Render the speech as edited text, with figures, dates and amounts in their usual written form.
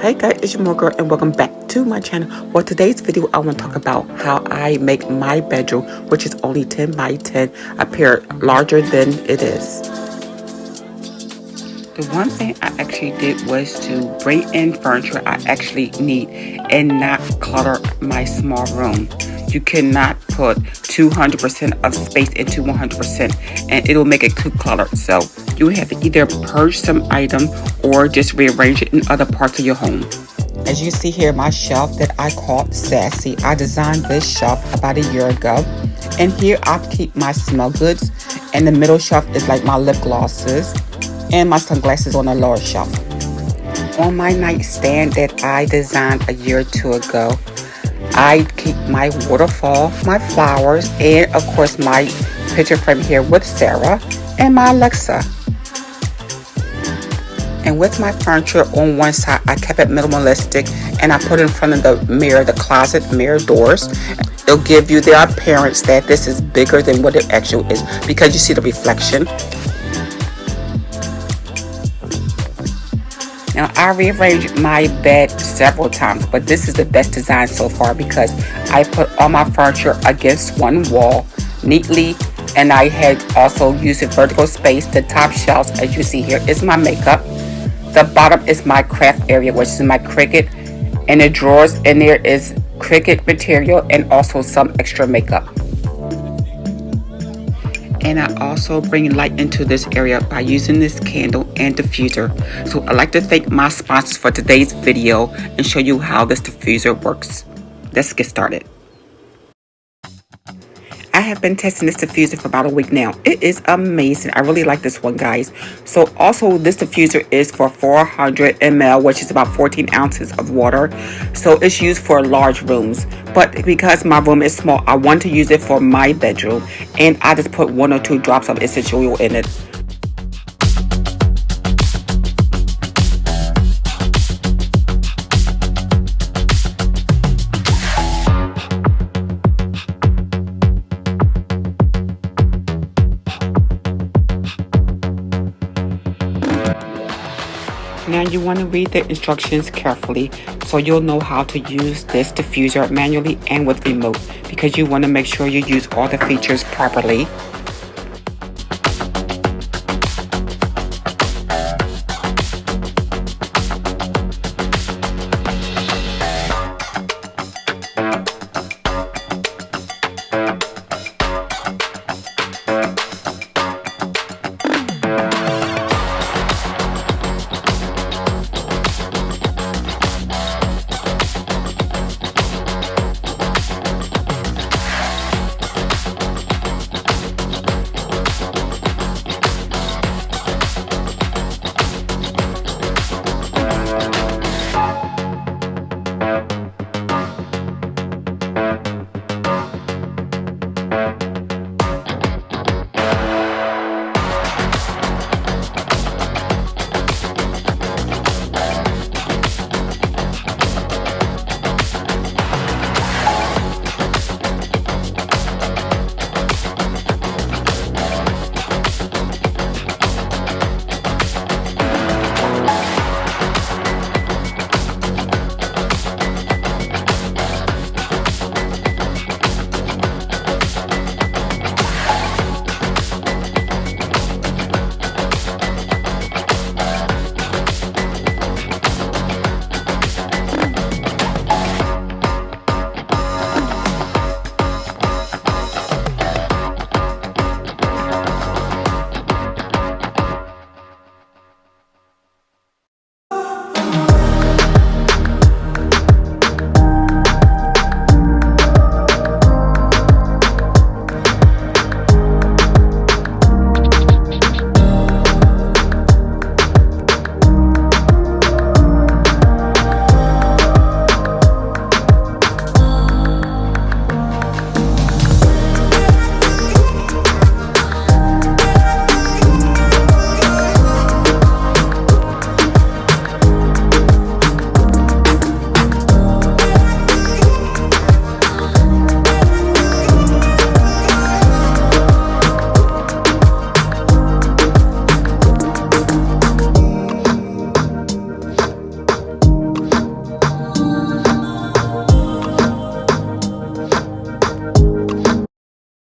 Hey guys, it's your girl and welcome back to my channel. Well, today's video I want to talk about how I make my bedroom, which is only 10 by 10, appear larger than it is. The one thing I actually did was to bring in furniture I actually need and not clutter my small room. You cannot put 200% of space into 100% and it'll make it too cluttered. So you have to either purge some item or just rearrange it in other parts of your home. As you see here, my shelf that I called Sassy. I designed this shelf about a year ago. And here I keep my smell goods. And the middle shelf is like my lip glosses and my sunglasses on the lower shelf. On my nightstand that I designed a year or two ago, I keep my waterfall, my flowers, and of course my picture frame here with Sarah and my Alexa. And with my furniture on one side, I kept it minimalistic and I put it in front of the mirror, the closet mirror doors. It'll give you the appearance that this is bigger than what it actually is because you see the reflection. Now, I rearranged my bed several times, but this is the best design so far because I put all my furniture against one wall neatly, and I had also used a vertical space. The top shelves, as you see here, is my makeup. The bottom is my craft area, which is my Cricut, and the drawers in there is Cricut material and also some extra makeup. And I also bring light into this area by using this candle and diffuser. So I'd like to thank my sponsors for today's video and show you how this diffuser works. Let's get started. I have been testing this diffuser for about a week now. It is amazing. I really like this one, guys. So also this diffuser is for 400 ml, which is about 14 ounces of water. So it's used for large rooms. But because my room is small, I want to use it for my bedroom. And I just put 1 or 2 drops of essential oil in it. Now you want to read the instructions carefully so you'll know how to use this diffuser manually and with remote, because you want to make sure you use all the features properly.